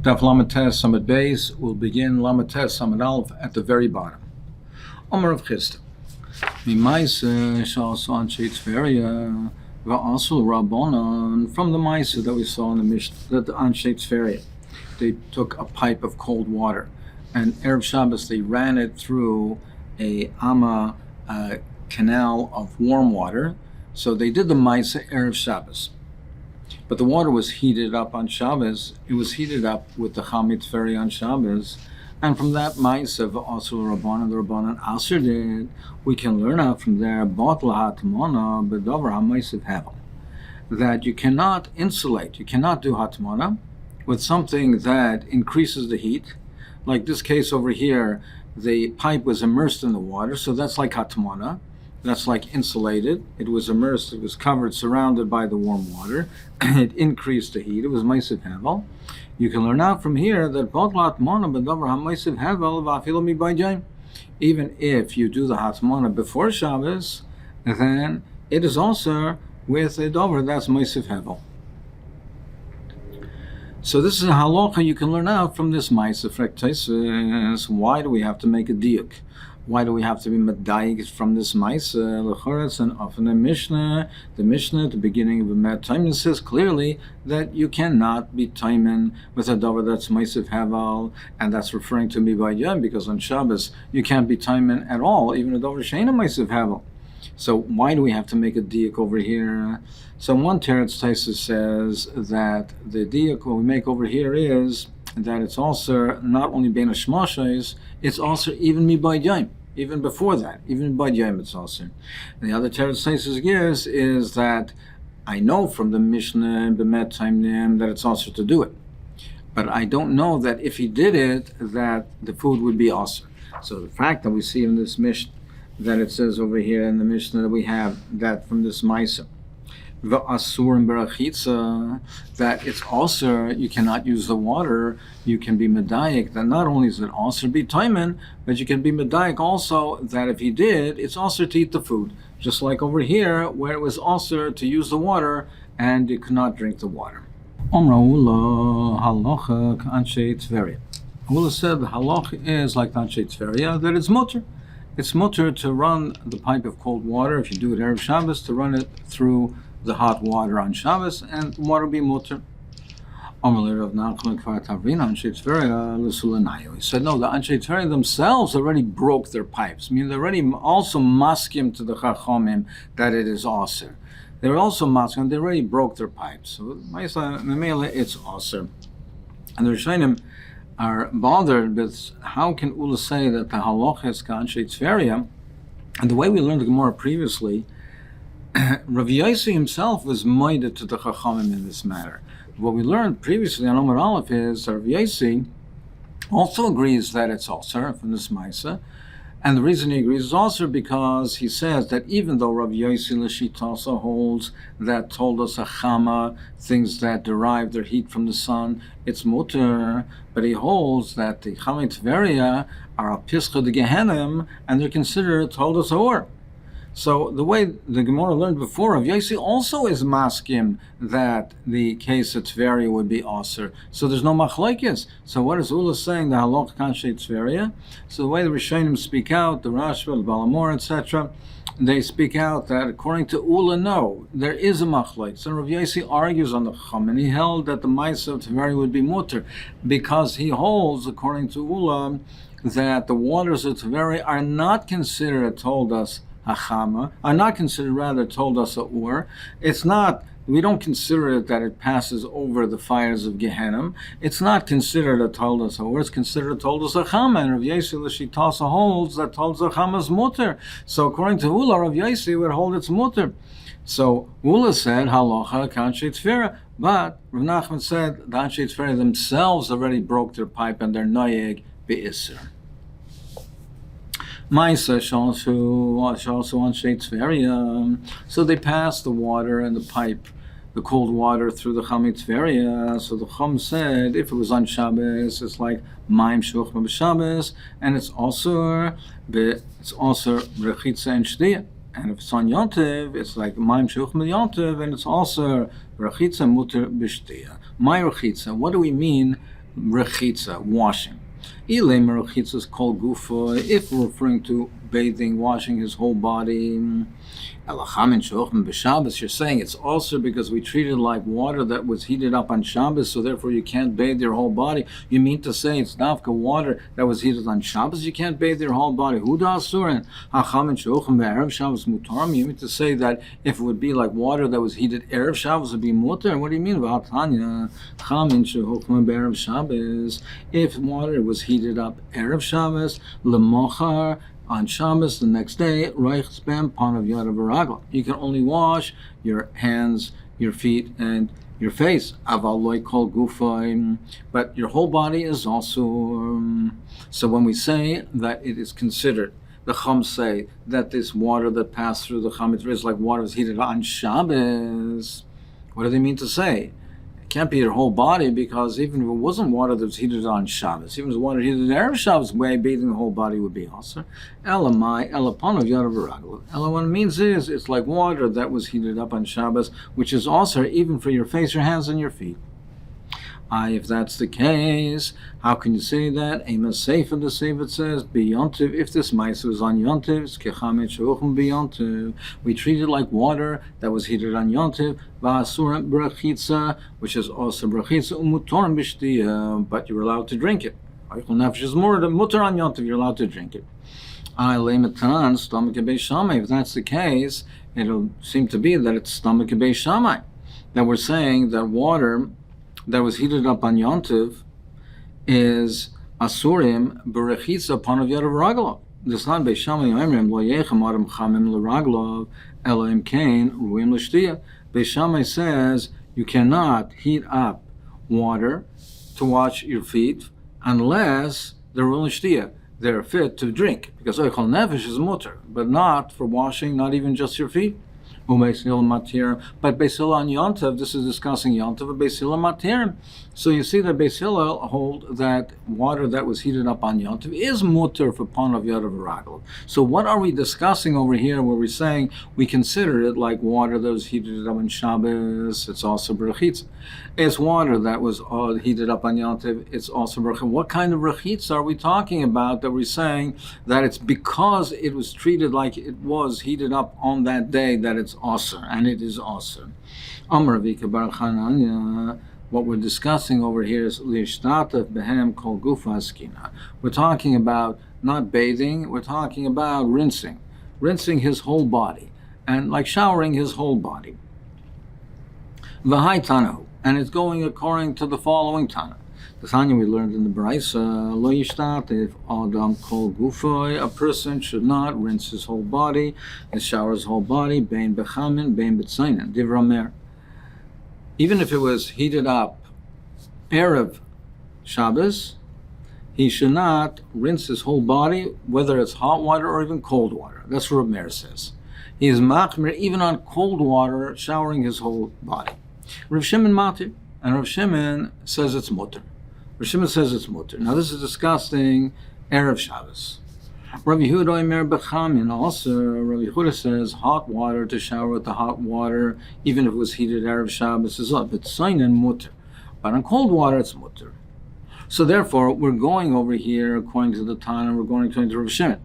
Daf Lamates Samad Beis will begin Lamates Samad Aleph at the very bottom. Omer of Hofstedter. Mimaisa Shalso Anshe Tveria Va'asul Rabbanon. From the Maisa that we saw in the Mishnah, that the Anshe Tveria, they took a pipe of cold water, and Erev Shabbos they ran it through a canal of warm water. So they did the Maisa Erev Shabbos. But the water was heated up on Shabbos. It was heated up with the Chamit Feri on Shabbos. And from that Ma'aseh also the Rabbanan Aser did, we can learn out from there that you cannot insulate, you cannot do hatmana with something that increases the heat. Like this case over here, the pipe was immersed in the water, so that's like hatmana. That's like insulated. It was immersed, it was covered, surrounded by the warm water. It increased the heat. It was Ma'aseh Hevel. You can learn out from here that even if you do the Hatmana before Shabbos, then it is also with a dover, that's Ma'aseh Hevel. So this is a halacha you can learn out from this Ma'aseh. Why do we have to make a diuk? Why do we have to be medayik from this Ma'aseh? L'choretz, and often the Mishnah at the beginning of the Met Taimen says clearly that you cannot be Taimen with a dover that's Ma'aseh Hevel, and that's referring to Mibayim, because on Shabbos you can't be Taimen at all, even a dover she'eina Ma'aseh Hevel. So why do we have to make a diuk over here? So one Teretz Taisa says that the diuk we make over here is that it's also not only bein hashmashos, it's also even mibayim, even before that, even mibayim it's also. And the other Teretz Taisa gives is that I know from the Mishnah b'met taimnim that it's also to do it, but I don't know that if he did it that the food would be also. So the fact that we see in this Mishnah that it says over here in the Mishnah that we have that from this Maisa, V'asur and berachitza, that it's also, you cannot use the water, you can be medayik, that not only is it also be taimen, but you can be medayik also that if he did, it's also to eat the food. Just like over here, where it was also to use the water, and you could not drink the water. Omra halacha k'anshe Tveria. Ula said the halacha is like Anshe Tveria, that it's mutter. It's mutter to run the pipe of cold water, if you do it Erev Shabbos, to run it through the hot water on Shabbos, and water be mutter. He said, no, the Anshe Tveria themselves already broke their pipes. I mean, they're already also maskim to the Chachomim that it is aser. They're also maskim, they already broke their pipes. So, it's aser. And the Rishonim are bothered with how can Ula say that the halacha is k'anshe Tveria, and the way we learned the Gemara previously, Rav Yossi himself was moided to the Chachamim in this matter. What we learned previously on Omer Aleph is that Rav Yossi also agrees that it's also from this Maisa, and the reason he agrees is also because he says that even though Rav Yossi L'shita also holds that told us a chama, things that derive their heat from the sun, it's mutter, but he holds that the Chamei Tveria are a pischa de Gehenim, and they're considered told us or. So the way the Gemara learned before, Rav Yossi also is maskim that the case of Tveria would be aser. So there's no machlekes. So what is Ula saying? The halach kanshe Tveria. So the way the Rishonim speak out, the Rashba, the Balamor, etc., they speak out that according to Ula, no, there is a machlekes. So Rav Yossi argues on the Chum, and he held that the Ma'aseh of Tveria would be mutter because he holds, according to Ula, that the waters of Tveria are not considered, told us, Hachama, are not considered, rather told us a ur. It's not, we don't consider it that it passes over the fires of Gehenim. It's not considered a told us a ur, it's considered a told us a chama. And Rav Yossi L'shitasa holds that told us a chama is mutter. So according to Ula, Rav Yossi would hold it's mutter. So Ula said, halacha k'anshe Tveria, but Rav Nachman said the Anshe Tveria themselves already broke their pipe and they're noyeg be'isr. Maisa also Anshe Tveria. So they passed the water and the pipe, the cold water, through the Chamei Tveria. So the Chum said, if it was on Shabbos, it's like Maim Shuchma b'Shabbos, and it's also Rechitza and Shliya. And if it's on Yontiv, it's like Maim Shuchma Yontiv, and it's also Rechitza Muter b'Shliya. My Rechitza, what do we mean rechitza, washing. Ilem rechitza is called gufa if we're referring to bathing, washing his whole body. You're saying it's also because we treat it like water that was heated up on Shabbos, so therefore you can't bathe your whole body. You mean to say it's nafka water that was heated on Shabbos, you can't bathe your whole body? You mean to say that if it would be like water that was heated Erev Shabbos, it would be mutter? What do you mean? If water was heated up Erev Shabbos, lemochar, on Shabbos, the next day, you can only wash your hands, your feet, and your face. But your whole body is also. So when we say that it is considered, the Chum say that this water that passed through the Chametz is like water was heated on Shabbos. What do they mean to say? Can't be your whole body, because even if it wasn't water that was heated on Shabbos, even if it was water heated Erev Shabbos, way bathing the whole body would be also. Elamai, elapanav yadav v'raglav. Ela, what it means is, it's like water that was heated up on Shabbos, which is also even for your face, your hands, and your feet. If that's the case, how can you say that? Amos Sefer, the Sefer says, B'yontiv, if this mice was on Yontiv, it's kechamet she'uchum b'yontiv. We treat it like water that was heated on Yontiv, v'asurim brachitza, which is also brachitza, umutorim b'shtiyah, but you're allowed to drink it. Eichel nefesh is more than mutar on Yontiv, you're allowed to drink it. Le'metan, stomach of Beis Shammai. If that's the case, it'll seem to be that it's stomach of Beis Shammai. That we're saying that water that was heated up on Yontiv is asurim berechitza panav yadav raglav. This not Beis Shammai Yomrim lo yechem adam chamim l'raglav elohim kain ruim l'shtiyah. Beis Shammai says you cannot heat up water to wash your feet unless they're ruim l'shtiyah. They're fit to drink, because oichal nefesh is mutter, but not for washing, not even just your feet. But Beis Hillel on Yontiv, this is discussing Yontiv, but Beis Hillel matir. So you see that Beis Hillel hold that water that was heated up on Yontiv is mutter for panav yadav v'raglav. So what are we discussing over here where we're saying we consider it like water that was heated up on Shabbos, it's also brachitza. It's water that was heated up on Yontiv, it's also brachitza. What kind of brachitza are we talking about that we're saying that it's because it was treated like it was heated up on that day that it's aser, and it is aser. Amar Vika Bar Chananya. What we're discussing over here is lishtataf behem kol gufa askina. We're talking about not bathing, we're talking about rinsing his whole body, and like showering his whole body. V'hai tanahu, and it's going according to the following tana. The tanya we learned in the Braisa, lo yishtatef adam kol gufa, a person should not rinse his whole body and shower his whole body, bein bechamin, bein betzainen, divramer. Even if it was heated up Erev Shabbos, he should not rinse his whole body, whether it's hot water or even cold water. That's what Rav Meir says. He is machmir even on cold water, showering his whole body. Rav Shimon matir, and Rav Shimon says it's mutter. Rav Shimon says it's mutter. Now this is discussing Erev Shabbos. Rav Yehuda Omer Bechamin, also Rav Yehuda says hot water, to shower with the hot water, even if it was heated Erev Shabbos, is up. It's sign and mutter. But on cold water, it's mutter. So therefore, we're going over here, according to the Tana, we're going to Rav Shimon.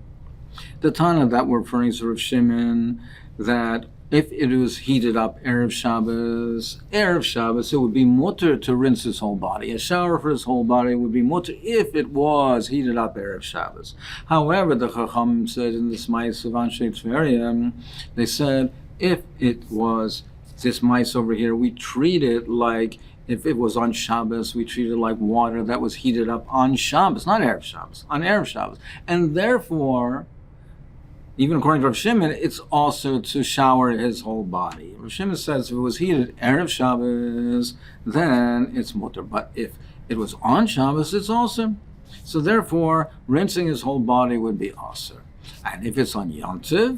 The Tana that we're referring to Rav Shimon, that if it was heated up Erev Shabbos, it would be mutter to rinse his whole body. A shower for his whole body would be mutter if it was heated up Erev Shabbos. However, the Chacham said in this mice of Anshe Tveria, they said if it was this mice over here, we treat it like if it was on Shabbos, we treat it like water that was heated up on Shabbos, not Erev Shabbos, on Erev Shabbos. And therefore, even according to Rav Shimon, it's also to shower his whole body. Rav Shimon says if it was heated Erev Shabbos, then it's mutter. But if it was on Shabbos, it's also. So therefore, rinsing his whole body would be aser. And if it's on Yontiv,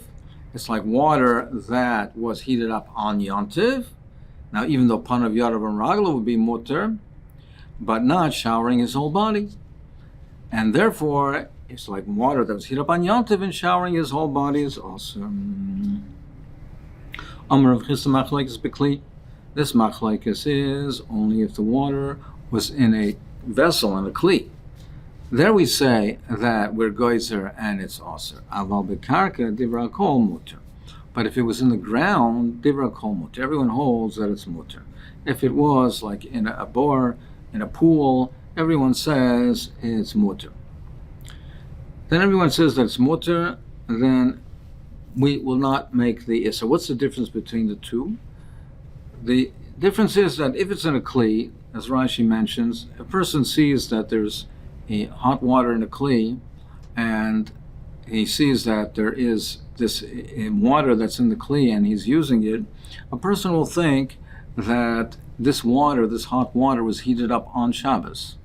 it's like water that was heated up on Yontiv. Now, even though panav yadav and ragla would be mutter, but not showering his whole body. And therefore, it's like water that was heated up on Yontiv, and showering his whole body is awesome. Amar of Chisda machlekes bekli. This machlekes is only if the water was in a vessel, in a kli. There we say that we're goizer and it's aser. Aval bekarka divra kol muter. But if it was in the ground, divra kol muter. Everyone holds that it's muter. If it was like in a bore, in a pool, everyone says it's muter. Then everyone says that it's muter, then we will not make the issa. What's the difference between the two? The difference is that if it's in a kli, as Rashi mentions, a person sees that there's hot water in a kli, and he sees that there is this water that's in the kli and he's using it, a person will think that this water, this hot water, was heated up on Shabbos.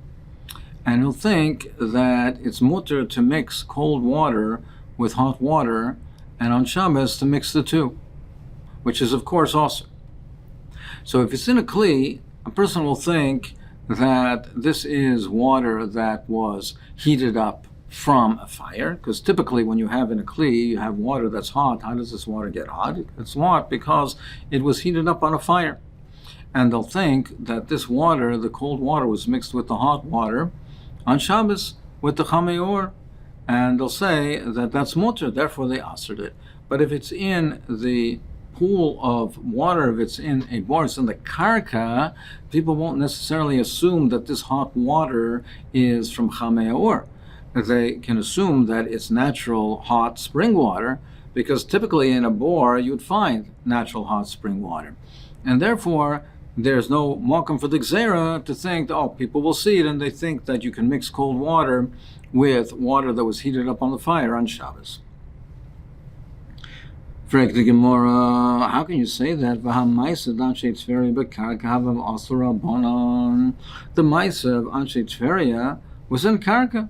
And he'll think that it's mutter to mix cold water with hot water, and on Shabbos to mix the two, which is of course also. So if it's in a kli, a person will think that this is water that was heated up from a fire, because typically when you have in a kli, you have water that's hot. How does this water get hot? It's hot because it was heated up on a fire. And they'll think that this water, the cold water, was mixed with the hot water on Shabbos with the chameor, and they'll say that that's mutter, therefore they asered it. But if it's in the pool of water, if it's in a bar, it's in the karka, people won't necessarily assume that this hot water is from chameor. They can assume that it's natural hot spring water, because typically in a bore you'd find natural hot spring water. And therefore, there's no mokum for the gzera to think, oh, people will see it and they think that you can mix cold water with water that was heated up on the fire on Shabbos. Frek the Gemara, how can you say that? The Maisa of Anshe Tveria was in Karka.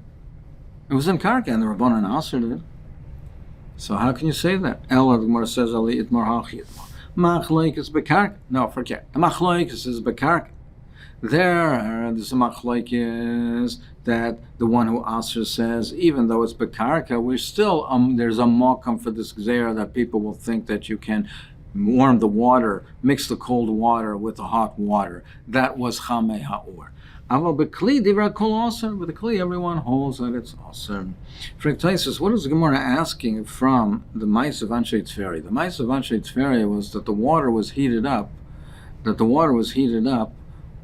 It was in Karka, and the Rabbanan answered it. So how can you say that? Ella, the Gemara says, Ali itmar hachi itmar. Machlokes bekarka. No, forget. Machlokes is bekarka. There's a machlokes that the one who answers says, even though it's bekarka, we're still there's a mokum for this gzera that people will think that you can warm the water, mix the cold water with the hot water. That was chamei ha'or. Aval bekli divra kol aser. With the kli, everyone holds that it's aser. Frek what is the Gemara asking from the Maisa of Anshe Tveria? The Maisa of Anshe Tveria was that the water was heated up.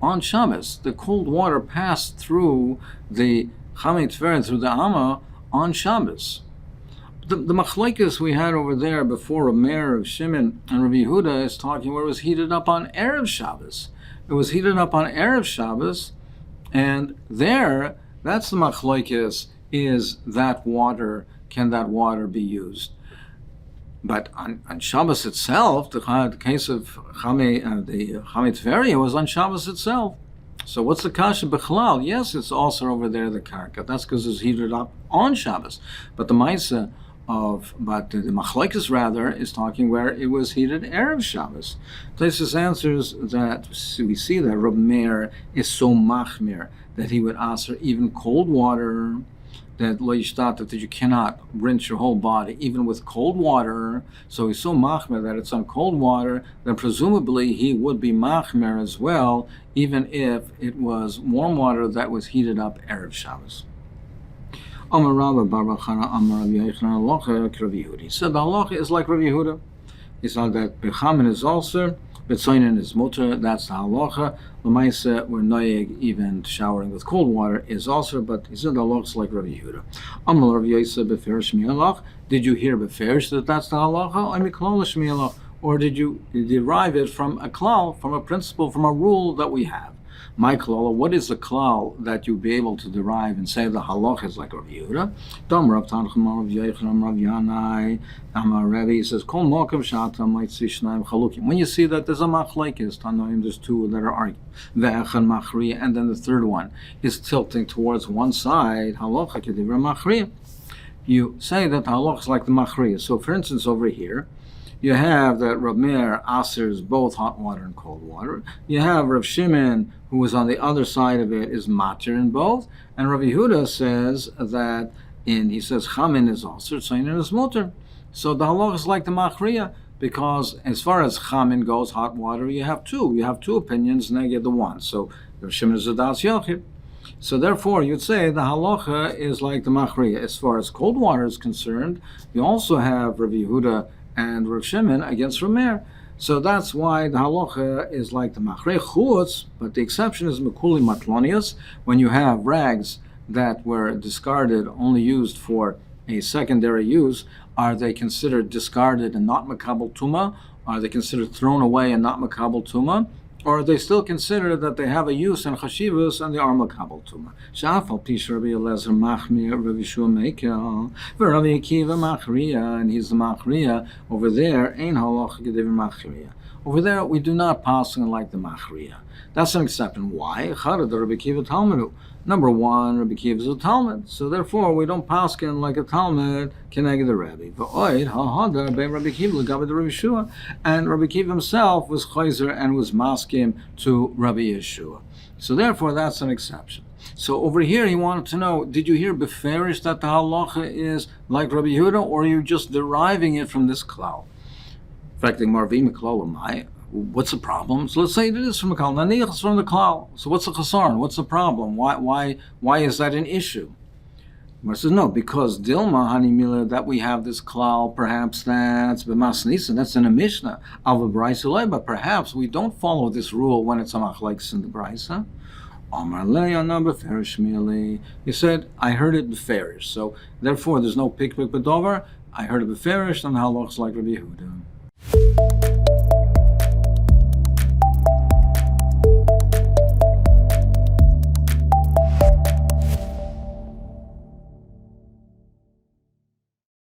On Shabbos. The cold water passed through the Chamei Tveria, through the Amma, on Shabbos. The machlokes we had over there before a mayor of Shimon and Rabbi Yehuda is talking where it was heated up on Erev Shabbos. It was heated up on Erev Shabbos, and there, that's the machlokes, is that water, can that water be used? But on Shabbos itself, the case of the Chamei Tveria was on Shabbos itself. So what's the kasha b'chlal? Yes, it's also over there, the karka. That's because it's heated up on Shabbos. But the Maisa the machlokes rather is talking where it was heated Erev Shabbos. Taisus answers that we see that Reb Meir is so machmir that he would answer even cold water, that lo yishtat, that you cannot rinse your whole body even with cold water. So he's so machmer that it's on cold water, then presumably he would be machmer as well, even if it was warm water that was heated up Erev Shabbos. Amar Rabba Bar Bachana Amar Rabbi Yochanan Halacha K'Rav Yehuda. He said the halacha is like Rabbi Yehuda. He said that bechamin is also, betzoinen is mutter. That's the halacha. L'maisa, we're noyeg, even showering with cold water is also. But he said the halacha is like Rabbi Yehuda. Amar Rabbi Yosef beferish mi'alach. Did you hear beferish that that's the halacha? I mean klolish mi'alach, or did you derive it from a klal, from a principle, from a rule that we have? My klal, what is the klal that you'd be able to derive and say the halach is like Rav Yehuda? Dam Rav Tanchum Rav Yochanan Rav Yanai Amar Rebbe, he says Kol Mokav Shata Might See Shnaim Chalukim. When you see that there's a machlekes Tanoim, there's two that are arguing, Ve'echan Machriya, and then the third one is tilting towards one side. Halacha Kedivra Machriya. You say that the halach is like the Machriya. So, for instance, over here, you have that Rav Meir asers both hot water and cold water. You have Rav Shimon, who was on the other side of it, is matir in both. And Rav Yehuda says that he says chamin is also tzayin is mutter. So the halach is like the machriya, because as far as chamin goes, hot water, you have two. You have two opinions, neged the one. So Rav Shimon is a das yachid. So therefore, you'd say the halacha is like the machriya. As far as cold water is concerned, you also have Rabbi Yehuda and Rav Shimon against Rameir. So that's why the halacha is like the machriya chutz, but the exception is mekuli matlonius, when you have rags that were discarded, only used for a secondary use. Are they considered discarded and not makabel tuma? Are they considered thrown away and not makabel tuma? Or are they still considered that they have a use and chashivus and they are makabel tuma? Shafal pish Rabbi Eliezer machmir, Rabbi Shua mekel, Rabbi Akiva machriya, and he's the machriya. Over there, ein halacha gedev machriya. Over there, we do not pass like the machriya. That's an exception. Why? Charad Rabbi Akiva Talmudu. Number one, Rabbi Akiva is a Talmud, so therefore we don't paskin like a Talmud keneged the Rebbe. V'oid ha'hadar be Rabbi Akiva l'gabe the Rabbi Yeshua, and Rabbi Akiva himself was chayzer and was maskim to Rabbi Yeshua. So therefore, that's an exception. So over here, he wanted to know: did you hear beferish that the halacha is like Rabbi Yehuda, or are you just deriving it from this klal? In fact, the marvim klal. What's the problem? So let's say it is from the klal. Naniach is from the klal. So what's the chasarn? What's the problem? Why is that an issue? Mar says no, because Dilma Hanimila that we have this klal, perhaps that's b'mas nisan, that's in a mishnah of a brayso, but perhaps we don't follow this rule when it's a machlekes in the brayso. Amar le'ana beferish mili. He said, I heard it beferish. So therefore, there's no pikpik bedover. I heard it beferish, and the halachas like Rabbi Yehuda.